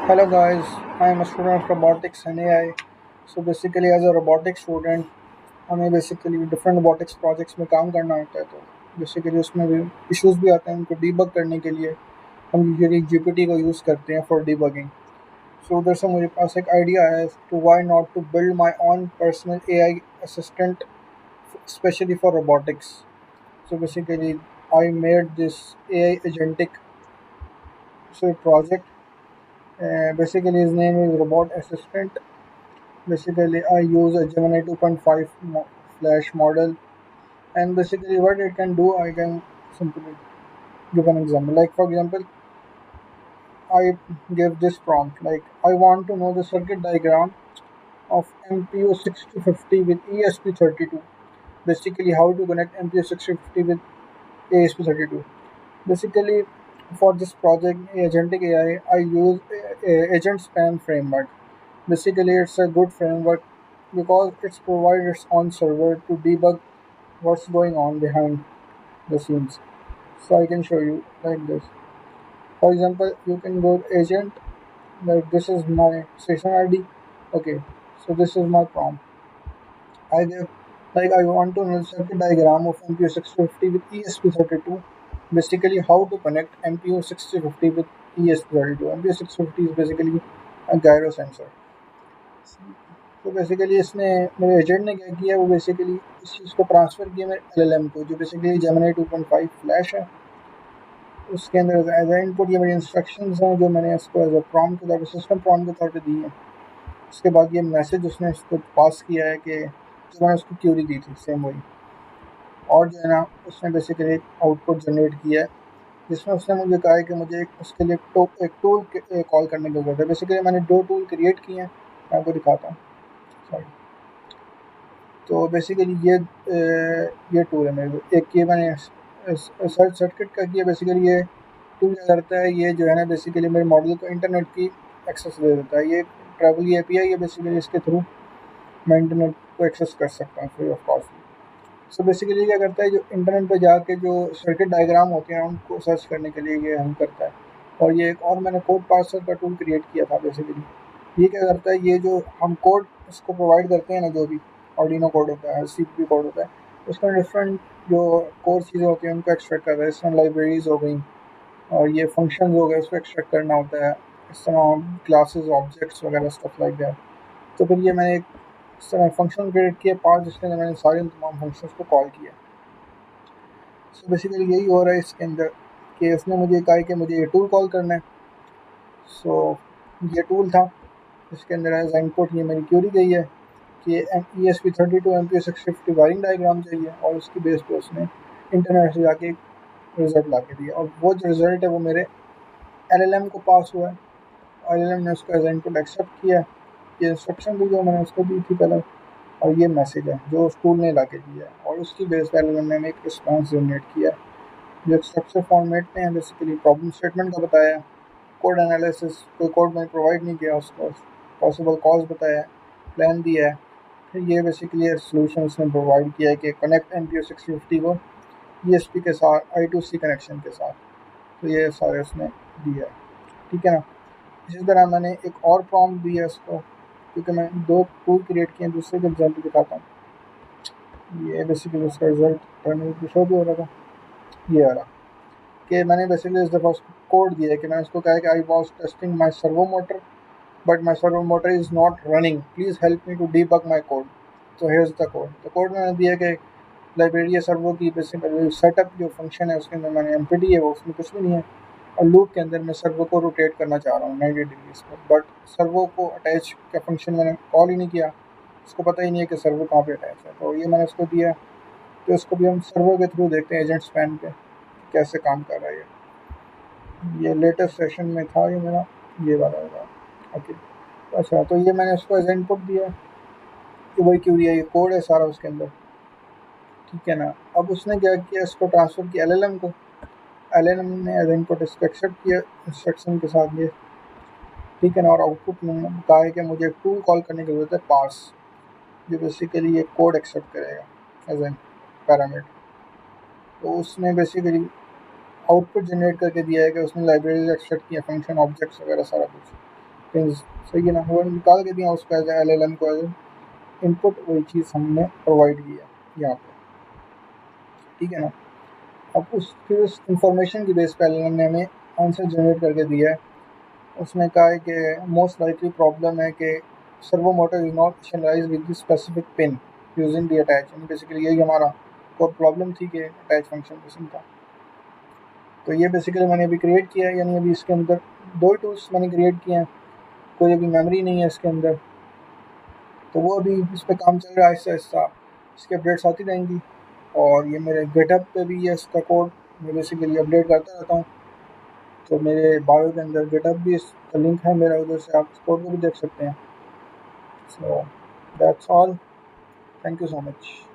Hello guys, I am a student of robotics and AI. So basically as a robotics student हमें basically different robotics projects में काम करना होता है, तो बेसिकली उसमें भी इश्यूज भी आते हैं। उनको डीबग करने के लिए हम यूजुअली जीपीटी को यूज़ करते हैं फॉर डीबगिंग। सो उधर से मुझे पास एक आइडिया है to why not to build my own personal AI assistant specially for robotics. So basically I made this AI agentic project. Basically his name is robot assistant. Basically, I use a Gemini 2.5 Flash model, and basically, what it can do, I can simply give an example. Like, for example, I give this prompt, like, I want to know the circuit diagram of MPU 6050 with ESP32. Basically, how to connect MPU 6050 with ASP32. Basically, for this project, Agentic AI, I use Agent Span framework. Basically, it's a good framework because it provides its own server to debug what's going on behind the scenes. So I can show you like this. For example, you can go agent, like this is my session ID. Okay, so this is my prompt. I give, like, I want to know the circuit diagram of MPU 650 with ESP32. Basically, how to connect MPU 650 with ESP32. MPU 650 is basically a gyro sensor. तो basically इसने मेरे agent ने क्या किया, वो basically इस चीज़ को transfer किया मेरे एलएलएम को, जो बेसिकली जेमिनी 2.5 फ्लैश है। उसके अंदर एज ए इनपुट ये मेरी इंस्ट्रक्शंस हैं जो मैंने इसको एज ए प्रॉम्प्ट के तौर पर, सिस्टम प्रॉम्प्ट के तौर पे दी है। उसके बाद ये मैसेज उसने इसको पास किया है कि जो मैंने उसको क्यूरी दी थी सेम वही, और जो है ना उसने बेसिकली एक आउटपुट जनरेट किया है जिसमें उसने मुझे कहा है कि मुझे उसके लिए एक टूल कॉल करने की जरूरत है। बेसिकली मैंने 2 टूल क्रिएट किए हैं, मैं आपको दिखाता हूँ। सॉरी। तो बेसिकली ये टूल है मेरे को। एक ये मैंने सर्च सर्किट का किया। बेसिकली ये टूल क्या करता है, ये जो है ना बेसिकली मेरे मॉडल को इंटरनेट की एक्सेस दे देता है। ये ट्रैवल एपीआई है, बेसिकली इसके थ्रू मैं इंटरनेट को एक्सेस कर सकता हूँ free of cost. So basically क्या करता है, जो इंटरनेट पे जाके जो सर्किट डायग्राम होते हैं उनको सर्च करने के लिए ये हेल्प करता है। और ये एक और मैंने कोड पार्सर का टूल क्रिएट किया था। बेसिकली ये क्या करता है, ये जो हम कोड इसको प्रोवाइड करते हैं ना, जो भी ऑर्डिनो कोड होता है, सीपीयू कोड होता है, उसमें डिफरेंट जो कोर चीज़ें होती हैं उनको एक्सट्रैक्ट करता है। इसमें लाइब्रेरीज हो गई और ये फंक्शन हो गए, उसको एक्सट्रैक्ट करना होता है। इस तरह क्लासेस, ऑब्जेक्ट्स वगैरह स्टफ लाइक दैट। तो फिर ये मैंने एक इस तरह फंक्शन क्रिएट किया पार्ट, जिसके अंदर मैंने सारे तमाम फंक्शंस को कॉल किया। सो बेसिकली यही हो रहा है इसके अंदर कि उसने मुझे कहा है कि मुझे ये टूल कॉल करना है। सो ये टूल था, इसके अंदर एज इनपुट ये मेरी क्यूरी गई है कि ESP32 MPU 650 वायरिंग डायग्राम चाहिए, और उसकी बेस पे उसने इंटरनेट से जाके रिजल्ट ला के दिया, और वो जो रिजल्ट है वो मेरे एलएलएम को पास हुआ है। एलएलएम ने उसका एज इनपुट एक्सेप्ट किया। ये इंस्ट्रक्शन भी जो मैंने उसको दी थी पहले, और ये मैसेज है जो उस टूल ने ला के दिया है, और उसकी बेस पे एलएलएम ने एक रिस्पॉन्स जनरेट किया है जो स्ट्रक्चर फॉर्मेट में है। बेसिकली प्रॉब्लम स्टेटमेंट का बताया, कोड एनालिसिस, कोई कोड मैंने प्रोवाइड नहीं किया, उसको पॉसिबल कॉज बताया, प्लान दिया है। फिर ये बेसिकली सोल्यूशन उसने प्रोवाइड किया है कि कनेक्ट MPU 650 को ESP के साथ I2C कनेक्शन के साथ। तो ये सारे उसने दिया है, ठीक है ना। इसी तरह मैंने एक और प्रॉम्प्ट दिया है उसको, क्योंकि मैं 2 टूल क्रिएट किए हैं। दूसरे का रिजल्ट दिखाता हूँ। ये बेसिकली उसका रिजल्ट टर्मिनल शो भी हो रहा था, ये आ रहा कि मैंने बेसिकली इस दफ़ा उसको कोड दिया है कि मैंने उसको कहा है कि I was testing my servo motor but my servo motor is not running, please help me to debug my code. तो हेयर्स द कोड। तो कोड मैंने दिया कि लाइब्रेरी है सर्वो की, बेसिकली सेटअप जो फंक्शन है उसके अंदर मैंने एम्प्टी है, वो उसमें कुछ भी नहीं है। और लूप के अंदर मैं सर्वो को रोटेट करना चाह रहा हूँ 90 डिग्रीज पर, बट सर्वो को अटैच का फंक्शन मैंने कॉल ही नहीं किया। उसको पता ही नहीं है कि सर्वो कहाँ पे अटैच है। तो ये मैंने उसको दिया। तो इसको भी हम सर्वो के थ्रू देखते हैं एजेंट स्पैन पे कैसे काम कर रहा है ये लेटेस्ट सेशन में था ये मेरा, ये वाला होगा। ओके, अच्छा, तो ये मैंने उसको एज इनपुट दिया कि वही क्यों दिया, ये कोड है सारा उसके अंदर, ठीक है ना। अब उसने क्या किया, इसको ट्रांसफ़र किया एलएलएम को। एलएलएम ने एज इनपुट इसको एक्सेप्ट किया इंस्ट्रक्शन के साथ ये, ठीक है ना। और आउटपुट में कहा है कि मुझे टूल कॉल करने की ज़रूरत है पार्स, जो बेसिकली ये कोड एक्सेप्ट करेगा एज एन पैरामीटर। तो उसने बेसिकली आउटपुट जनरेट करके दिया है कि उसने लाइब्रेरीज एक्सट्रैक्ट किया, फंक्शन ऑब्जेक्ट्स वगैरह सारा कुछ। पिन्स, सही है ना, वो निकाल के दिया उसको एज LLM को एज इनपुट, वही चीज़ हमने प्रोवाइड की है यहाँ पे, ठीक है ना। अब उस इंफॉर्मेशन की बेस पर LLM ने हमें आंसर जनरेट करके दिया है। उसने कहा है कि मोस्ट लाइकली प्रॉब्लम है कि servo motor is not initialise with the specific pin using the attach, यानी बेसिकली यही हमारा कोर प्रॉब्लम थी कि अटैच फंक्शन मिसिंग था। तो ये बेसिकली मैंने अभी क्रिएट किया है, यानी अभी इसके अंदर दो ही टूल्स मैंने क्रिएट किए हैं, कोई अभी मेमोरी नहीं है इसके अंदर, तो वो अभी इस पर काम चल रहा है, आहिस्ता आहिस्ता इसकी अपडेट्स आती रहेंगी। और ये मेरे गिटहब पे भी है इसका कोड, मैं बेसिकली अपडेट करता रहता हूँ, तो मेरे बायो के अंदर गिटहब भी इसका लिंक है मेरा, उधर से आप कोड को भी देख सकते हैं। So that's all, thank you so much.